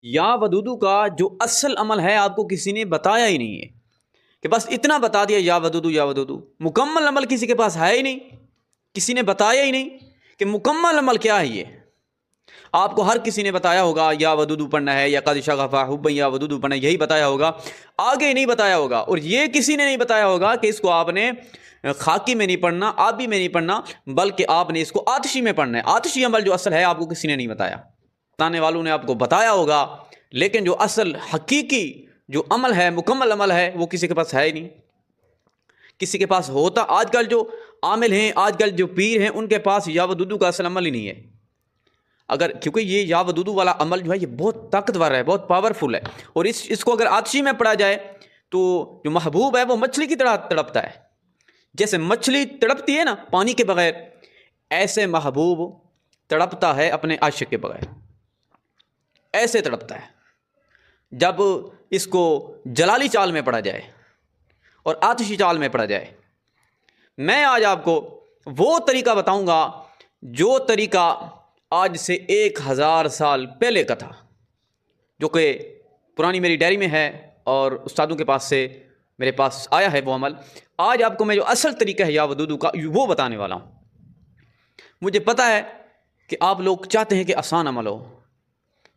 یا ودودو کا جو اصل عمل ہے آپ کو کسی نے بتایا ہی نہیں ہے، کہ بس اتنا بتا دیا یا ودودو یا ودودو، مکمل عمل کسی کے پاس ہے ہی نہیں، کسی نے بتایا ہی نہیں کہ مکمل عمل کیا ہے۔ یہ آپ کو ہر کسی نے بتایا ہوگا یا ودودو پڑھنا ہے یا قد شغف حبا یا ودودو پڑھنا ہے، یہی بتایا ہوگا، آگے نہیں بتایا ہوگا۔ اور یہ کسی نے نہیں بتایا ہوگا کہ اس کو آپ نے خاکی میں نہیں پڑھنا، آبی میں نہیں پڑھنا، بلکہ آپ نے اس کو آتشی میں پڑھنا ہے۔ آتشی عمل جو اصل ہے آپ کو کسی نے نہیں بتایا، بتانے والوں نے آپ کو بتایا ہوگا، لیکن جو اصل حقیقی جو عمل ہے، مکمل عمل ہے، وہ کسی کے پاس ہے ہی نہیں۔ کسی کے پاس ہوتا، آج کل جو عامل ہیں، آج کل جو پیر ہیں، ان کے پاس یا ودودو کا اصل عمل ہی نہیں ہے۔ اگر کیونکہ یہ یا ودودو والا عمل جو ہے یہ بہت طاقتور ہے، بہت پاورفل ہے، اور اس کو اگر آتشی میں پڑھا جائے تو جو محبوب ہے وہ مچھلی کی طرح تڑپتا ہے۔ جیسے مچھلی تڑپتی ہے نا پانی کے بغیر، ایسے محبوب تڑپتا ہے اپنے عاشق کے بغیر، ایسے تڑپتا ہے۔ جب اس کو جلالی چال میں پڑھا جائے اور آتشی چال میں پڑھا جائے، میں آج آپ کو وہ طریقہ بتاؤں گا جو طریقہ آج سے 1000 سال پہلے کا تھا، جو کہ پرانی میری ڈائری میں ہے اور استادوں کے پاس سے میرے پاس آیا ہے وہ عمل۔ آج آپ کو میں جو اصل طریقہ ہے یا ودودو کا وہ بتانے والا ہوں۔ مجھے پتہ ہے کہ آپ لوگ چاہتے ہیں کہ آسان عمل ہو۔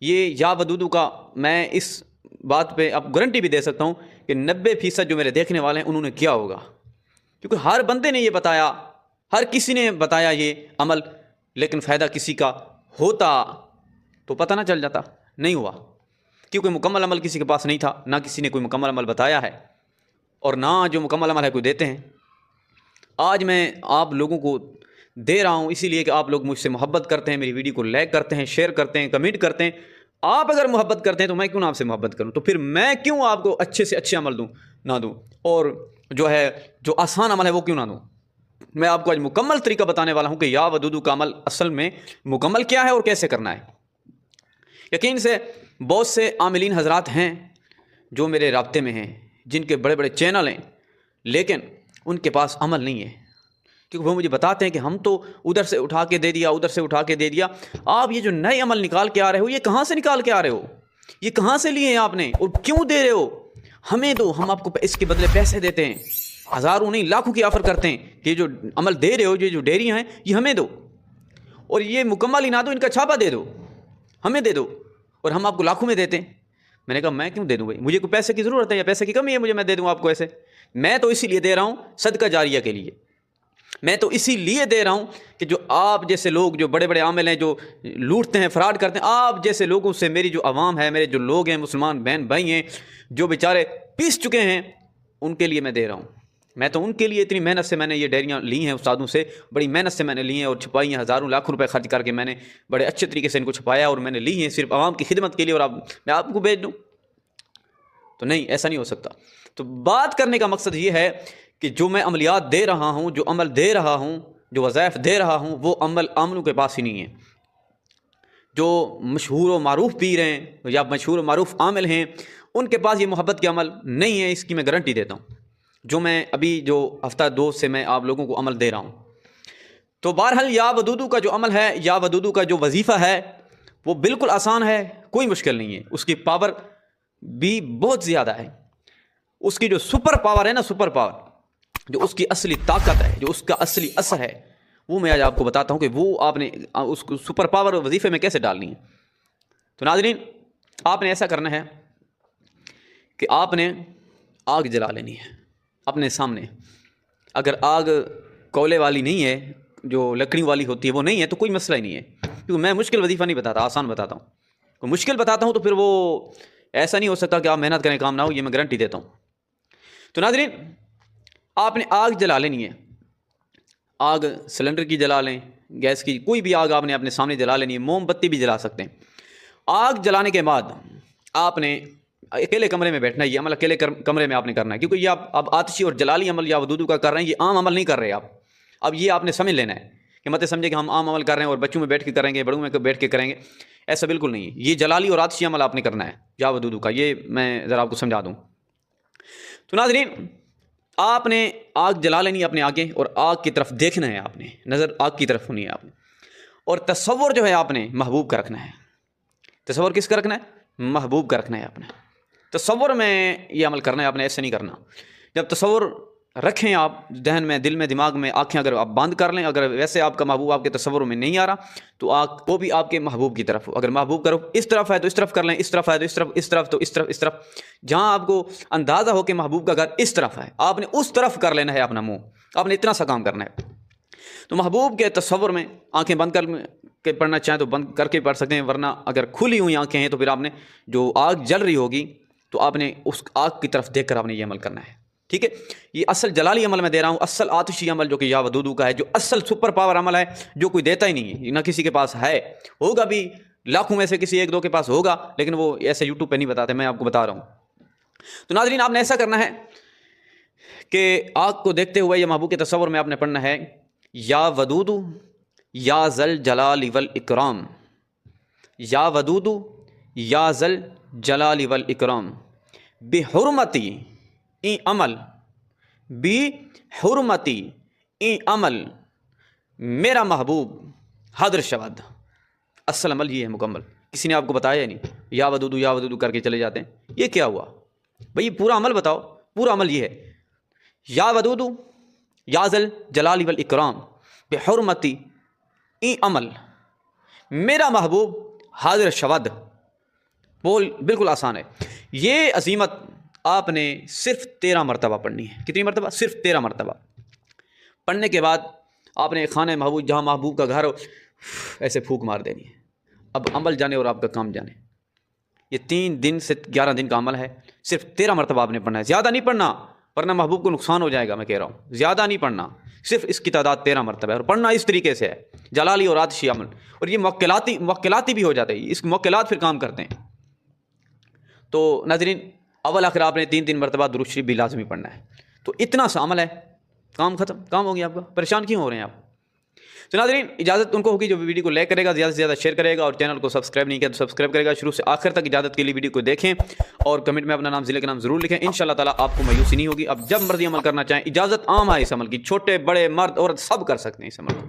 یہ یا ودودو کا میں اس بات پہ اب گارنٹی بھی دے سکتا ہوں کہ 90% جو میرے دیکھنے والے ہیں انہوں نے کیا ہوگا، کیونکہ ہر بندے نے یہ بتایا، ہر کسی نے بتایا یہ عمل، لیکن فائدہ کسی کا ہوتا تو پتہ نہ چل جاتا، نہیں ہوا، کیونکہ مکمل عمل کسی کے پاس نہیں تھا، نہ کسی نے کوئی مکمل عمل بتایا ہے، اور نہ جو مکمل عمل ہے کوئی دیتے ہیں۔ آج میں آپ لوگوں کو دے رہا ہوں اسی لیے کہ آپ لوگ مجھ سے محبت کرتے ہیں، میری ویڈیو کو لائک کرتے ہیں، شیئر کرتے ہیں، کمنٹ کرتے ہیں۔ آپ اگر محبت کرتے ہیں تو میں کیوں نہ آپ سے محبت کروں، تو پھر میں کیوں آپ کو اچھے سے اچھے عمل دوں نہ دوں، اور جو ہے جو آسان عمل ہے وہ کیوں نہ دوں۔ میں آپ کو آج مکمل طریقہ بتانے والا ہوں کہ یا ودودو کا عمل اصل میں مکمل کیا ہے اور کیسے کرنا ہے۔ یقین سے بہت سے عاملین حضرات ہیں جو میرے رابطے میں ہیں، جن کے بڑے بڑے چینل ہیں، لیکن ان کے پاس عمل نہیں ہے، کیونکہ وہ مجھے بتاتے ہیں کہ ہم تو ادھر سے اٹھا کے دے دیا، ادھر سے اٹھا کے دے دیا۔ آپ یہ جو نئے عمل نکال کے آ رہے ہو، یہ کہاں سے نکال کے آ رہے ہو؟ یہ کہاں سے لیے ہیں آپ نے، اور کیوں دے رہے ہو؟ ہمیں دو، ہم آپ کو اس کے بدلے پیسے دیتے ہیں، ہزاروں نہیں لاکھوں کی آفر کرتے ہیں کہ یہ جو عمل دے رہے ہو، یہ جو ڈیریاں ہیں یہ ہمیں دو، اور یہ مکمل ہی نہ دو، ان کا چھاپا دے دو، ہمیں دے دو، اور ہم آپ کو لاکھوں میں دیتے ہیں۔ میں نے کہا میں کیوں دے دوں بھائی، مجھے کوئی پیسے کی ضرورت ہے یا پیسے کی کمی ہے میں دے دوں آپ کو ایسے؟ میں تو اسی لیے دے رہا ہوں صدقہ جاریہ کے لیے، میں تو اسی لیے دے رہا ہوں کہ جو آپ جیسے لوگ جو بڑے بڑے عامل ہیں، جو لوٹتے ہیں، فراڈ کرتے ہیں، آپ جیسے لوگوں سے میری جو عوام ہے، میرے جو لوگ ہیں، مسلمان بہن بھائی ہیں جو بیچارے پیس چکے ہیں، ان کے لیے میں دے رہا ہوں۔ میں تو ان کے لیے اتنی محنت سے میں نے یہ ڈیریاں لی ہیں، استادوں سے بڑی محنت سے میں نے لی ہیں اور چھپائی ہیں، ہزاروں لاکھوں روپے خرچ کر کے میں نے بڑے اچھے طریقے سے ان کو چھپایا، اور میں نے لی ہیں صرف عوام کی خدمت کے لیے، اور میں آپ کو بھیج دوں؟ تو نہیں، ایسا نہیں ہو سکتا۔ تو بات کرنے کا مقصد یہ ہے کہ جو میں عملیات دے رہا ہوں، جو عمل دے رہا ہوں، جو وظائف دے رہا ہوں، وہ عمل عاملوں کے پاس ہی نہیں ہے۔ جو مشہور و معروف پیر ہیں یا مشہور و معروف عامل ہیں، ان کے پاس یہ محبت کے عمل نہیں ہے، اس کی میں گارنٹی دیتا ہوں، جو میں ابھی جو ہفتہ دو سے میں آپ لوگوں کو عمل دے رہا ہوں۔ تو بہرحال یا ودودو کا جو عمل ہے، یا ودودو کا جو وظیفہ ہے، وہ بالکل آسان ہے، کوئی مشکل نہیں ہے، اس کی پاور بھی بہت زیادہ ہے۔ اس کی جو سپر پاور ہے نا، سپر پاور، جو اس کی اصلی طاقت ہے، جو اس کا اصلی اثر ہے، وہ میں آج آپ کو بتاتا ہوں کہ وہ آپ نے اس کو سپر پاور وظیفے میں کیسے ڈالنی ہے۔ تو ناظرین، آپ نے ایسا کرنا ہے کہ آپ نے آگ جلا لینی ہے اپنے سامنے۔ اگر آگ کولے والی نہیں ہے، جو لکڑی والی ہوتی ہے، وہ نہیں ہے تو کوئی مسئلہ ہی نہیں ہے، کیونکہ میں مشکل وظیفہ نہیں بتاتا، آسان بتاتا ہوں۔ کوئی مشکل بتاتا ہوں تو پھر وہ ایسا نہیں ہو سکتا کہ آپ محنت کریں کام نہ ہو، یہ میں گارنٹی دیتا ہوں۔ تو ناظرین، آپ نے آگ جلا لینی ہے۔ آگ سلنڈر کی جلا لیں، گیس کی، کوئی بھی آگ آپ نے اپنے سامنے جلا لینی ہے، موم بتی بھی جلا سکتے ہیں۔ آگ جلانے کے بعد آپ نے اکیلے کمرے میں بیٹھنا ہے، یہ عمل اکیلے کمرے میں آپ نے کرنا ہے، کیونکہ یہ آپ اب آتشی اور جلالی عمل یا ودودو کا کر رہے ہیں، یہ عام عمل نہیں کر رہے آپ۔ اب یہ آپ نے سمجھ لینا ہے کہ مت سمجھے کہ ہم عام عمل کر رہے ہیں اور بچوں میں بیٹھ کے کریں گے، بڑوں میں بیٹھ کے کریں گے، ایسا بالکل نہیں ہے۔ یہ جلالی اور آتشی عمل آپ نے کرنا ہے یا ودودو کا، یہ میں ذرا آپ کو سمجھا دوں۔ تو ناظرین، آپ نے آگ جلا لینی ہے اپنے آگے، اور آگ کی طرف دیکھنا ہے، آپ نے نظر آگ کی طرف ہونی ہے آپ نے، اور تصور جو ہے آپ نے محبوب کا رکھنا ہے۔ تصور کس کا رکھنا ہے؟ محبوب کا رکھنا ہے آپ نے. تصور میں یہ عمل کرنا ہے آپ نے, ایسے نہیں کرنا. جب تصور رکھیں آپ ذہن میں, دل میں, دماغ میں, آنکھیں اگر آپ بند کر لیں, اگر ویسے آپ کا محبوب آپ کے تصور میں نہیں آ رہا تو وہ بھی آپ کے محبوب کی طرف ہو. اگر محبوب کرو اس طرف ہے تو اس طرف کر لیں, اس طرف ہے تو اس طرف, اس طرف تو اس طرف, اس طرف. جہاں آپ کو اندازہ ہو کہ محبوب کا گھر اس طرف ہے, آپ نے اس طرف کر لینا ہے اپنا منہ, آپ نے اتنا سا کام کرنا ہے. تو محبوب کے تصور میں آنکھیں بند کر کے پڑھنا چاہیں تو بند کر کے پڑھ سکتے ہیں, ورنہ اگر کھلی ہوئی آنکھیں ہیں تو پھر آپ نے جو آگ جل رہی ہوگی تو آپ نے اس آگ کی طرف دیکھ کر آپ نے یہ عمل کرنا ہے. ٹھیک ہے, یہ اصل جلالی عمل میں دے رہا ہوں, اصل آتشی عمل جو کہ یا ودودو کا ہے, جو اصل سپر پاور عمل ہے, جو کوئی دیتا ہی نہیں ہے, نہ کسی کے پاس ہے. ہوگا بھی لاکھوں میں سے کسی ایک دو کے پاس ہوگا, لیکن وہ ایسے یوٹیوب پہ نہیں بتاتے, میں آپ کو بتا رہا ہوں. تو ناظرین آپ نے ایسا کرنا ہے کہ آگ کو دیکھتے ہوئے یا محبوب کے تصور میں آپ نے پڑھنا ہے یا ودودو یا ذل جلال والاکرام, یا ودودو یا ذل جلال والاکرام بحرمتی ای عمل, بحرمتی ای عمل میرا محبوب حاضر شود. اصل عمل یہ ہے مکمل, کسی نے آپ کو بتایا ہی نہیں, یا ودودو کر کے چلے جاتے ہیں. یہ کیا ہوا بھئی, پورا عمل بتاؤ. پورا عمل یہ ہے یا ودودو یا ذل جلال والاکرام بحرمتی ای عمل میرا محبوب حاضر شود. بول بالکل آسان ہے. یہ عظیمت آپ نے صرف 13 مرتبہ پڑھنی ہے. کتنی مرتبہ؟ صرف 13 مرتبہ. پڑھنے کے بعد آپ نے خانہ محبوب جہاں محبوب کا گھر ہو ایسے پھونک مار دینی ہے. اب عمل جانے اور آپ کا کام جانے. یہ 3 دن سے 11 دن کا عمل ہے, صرف 13 مرتبہ آپ نے پڑھنا ہے. زیادہ نہیں پڑھنا ورنہ محبوب کو نقصان ہو جائے گا. میں کہہ رہا ہوں زیادہ نہیں پڑھنا, صرف اس کی تعداد 13 مرتبہ ہے, اور پڑھنا اس طریقے سے ہے جلالی اور آتشی عمل. اور یہ موکلاتی بھی ہو جاتے ہیں, اس موکلات پھر کام کرتے ہیں. تو ناظرین اول آخر آپ نے 3 مرتبہ درود شریف بھی لازمی پڑھنا ہے. تو اتنا سا عمل ہے, کام ختم, کام ہو گیا آپ کا. پریشان کیوں ہو رہے ہیں آپ؟ تو ناظرین اجازت ان کو ہوگی جو ویڈیو کو لائک کرے گا, زیادہ سے زیادہ شیئر کرے گا, اور چینل کو سبسکرائب نہیں کیا تو سبسکرائب کرے گا. شروع سے آخر تک اجازت کے لیے ویڈیو کو دیکھیں, اور کمنٹ میں اپنا نام, ضلع کا نام ضرور لکھیں. انشاءاللہ تعالیٰ آپ کو مایوسی نہیں ہوگی. اب جب مرضی عمل کرنا چاہیں, اجازت عام ہے اس عمل کی, چھوٹے بڑے مرد عورت سب کر سکتے ہیں اس عمل کو.